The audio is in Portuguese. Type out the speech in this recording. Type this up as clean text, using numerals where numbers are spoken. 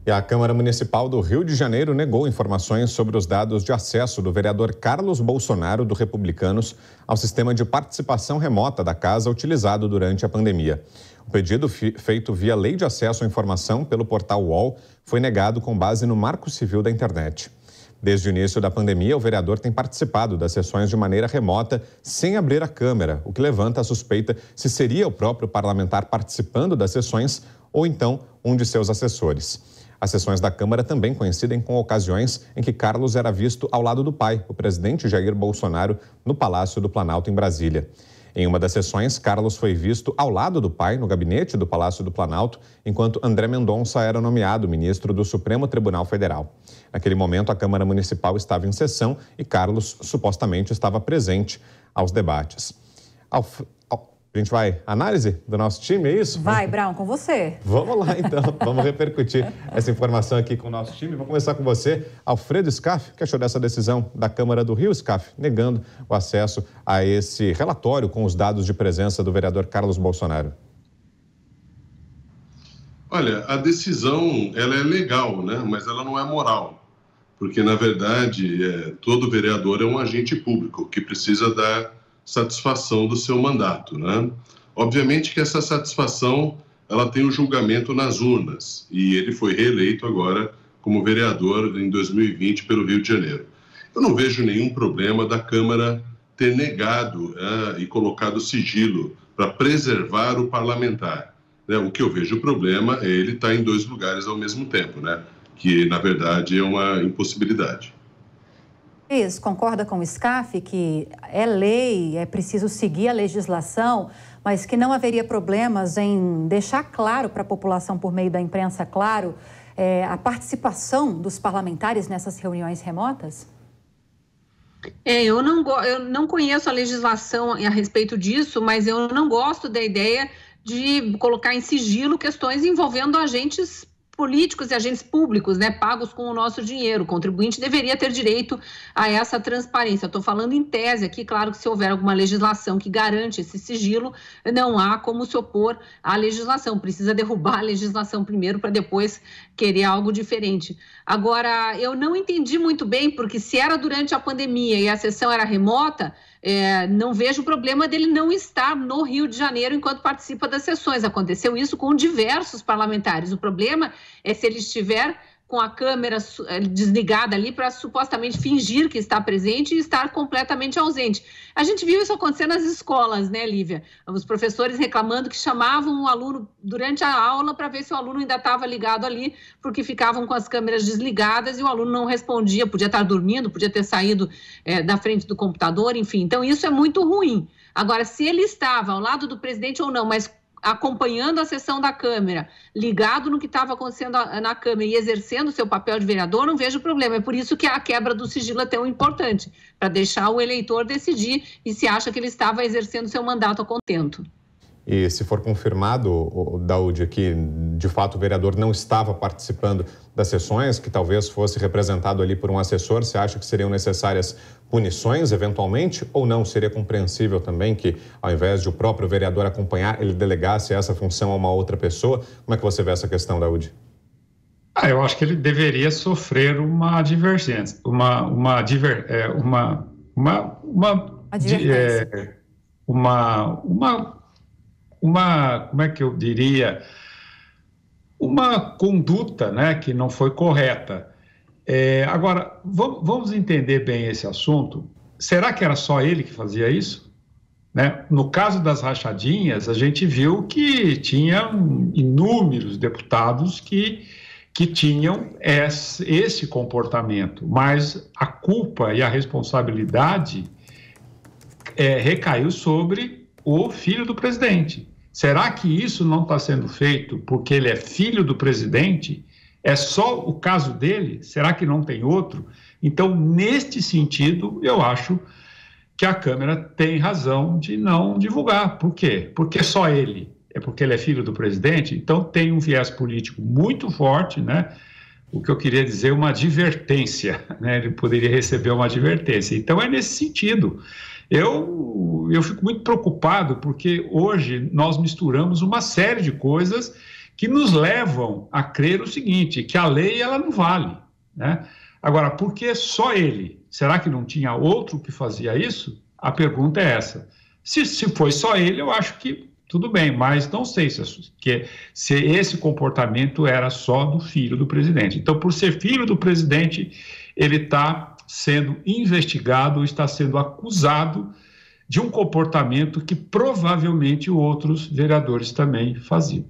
E a Câmara Municipal do Rio de Janeiro negou informações sobre os dados de acesso do vereador Carlos Bolsonaro, do Republicanos, ao sistema de participação remota da casa utilizado durante a pandemia. O pedido feito via Lei de Acesso à Informação pelo portal UOL foi negado com base no Marco Civil da Internet. Desde o início da pandemia, o vereador tem participado das sessões de maneira remota, sem abrir a câmera, o que levanta a suspeita se seria o próprio parlamentar participando das sessões ou então um de seus assessores. As sessões da Câmara também coincidem com ocasiões em que Carlos era visto ao lado do pai, o presidente Jair Bolsonaro, no Palácio do Planalto, em Brasília. Em uma das sessões, Carlos foi visto ao lado do pai, no gabinete do Palácio do Planalto, enquanto André Mendonça era nomeado ministro do Supremo Tribunal Federal. Naquele momento, a Câmara Municipal estava em sessão e Carlos supostamente estava presente aos debates. A gente vai análise do nosso time, é isso? Vai, Brown, com você. Vamos lá, então. Vamos repercutir essa informação aqui com o nosso time. Vamos começar com você, Alfredo Scaff. O que achou dessa decisão da Câmara do Rio, Scaff, negando o acesso a esse relatório com os dados de presença do vereador Carlos Bolsonaro? Olha, a decisão, ela é legal, né? Mas ela não é moral. Porque, na verdade, todo vereador é um agente público que precisa dar satisfação do seu mandato, né? Obviamente que essa satisfação, ela tem o julgamento nas urnas, e ele foi reeleito agora como vereador em 2020 pelo Rio de Janeiro. Eu não vejo nenhum problema da Câmara ter negado e colocado sigilo para preservar o parlamentar, né? O que eu vejo o problema é ele estar em dois lugares ao mesmo tempo, né? Que, na verdade, é uma impossibilidade. Isso, concorda com o Scaff que é lei, é preciso seguir a legislação, mas que não haveria problemas em deixar claro para a população, por meio da imprensa, claro, a participação dos parlamentares nessas reuniões remotas? Eu não conheço a legislação a respeito disso, mas eu não gosto da ideia de colocar em sigilo questões envolvendo agentes políticos e agentes públicos, né, pagos com o nosso dinheiro. O contribuinte deveria ter direito a essa transparência. Estou falando em tese aqui, claro que se houver alguma legislação que garante esse sigilo, não há como se opor à legislação. Precisa derrubar a legislação primeiro para depois querer algo diferente. Agora, eu não entendi muito bem, porque se era durante a pandemia e a sessão era remota, não vejo problema dele não estar no Rio de Janeiro enquanto participa das sessões. Aconteceu isso com diversos parlamentares. O problema é se ele estiver com a câmera desligada ali para supostamente fingir que está presente e estar completamente ausente. A gente viu isso acontecer nas escolas, né, Lívia? Os professores reclamando que chamavam o aluno durante a aula para ver se o aluno ainda estava ligado ali, porque ficavam com as câmeras desligadas e o aluno não respondia, podia estar dormindo, podia ter saído da frente do computador, enfim. Então, isso é muito ruim. Agora, se ele estava ao lado do presidente ou não, mas acompanhando a sessão da Câmara, ligado no que estava acontecendo na Câmara e exercendo o seu papel de vereador, não vejo problema. É por isso que a quebra do sigilo é tão importante, para deixar o eleitor decidir e se acha que ele estava exercendo seu mandato a contento. E se for confirmado, Daúde, que de fato o vereador não estava participando das sessões, que talvez fosse representado ali por um assessor, você acha que seriam necessárias punições, eventualmente, ou não? Seria compreensível também que, ao invés de o próprio vereador acompanhar, ele delegasse essa função a uma outra pessoa? Como é que você vê essa questão, Daúde? Eu acho que ele deveria sofrer uma advertência, como é que eu diria, uma conduta, né, que não foi correta. Agora, vamos entender bem esse assunto. Será que era só ele que fazia isso? Né? No caso das rachadinhas, a gente viu que tinha inúmeros deputados que tinham esse comportamento, mas a culpa e a responsabilidade recaiu sobre o filho do presidente. Será que isso não está sendo feito porque ele é filho do presidente? É só o caso dele? Será que não tem outro? Então, neste sentido, eu acho que a Câmara tem razão de não divulgar. Por quê? Porque só ele. É porque ele é filho do presidente? Então, tem um viés político muito forte, né? O que eu queria dizer, uma advertência, né? Ele poderia receber uma advertência. Então, é nesse sentido. Eu fico muito preocupado porque hoje nós misturamos uma série de coisas que nos levam a crer o seguinte, que a lei ela não vale, né? Agora, por que só ele? Será que não tinha outro que fazia isso? A pergunta é essa. Se foi só ele, eu acho que tudo bem, mas não sei se esse comportamento era só do filho do presidente. Então, por ser filho do presidente, ele está sendo investigado, está sendo acusado de um comportamento que provavelmente outros vereadores também faziam.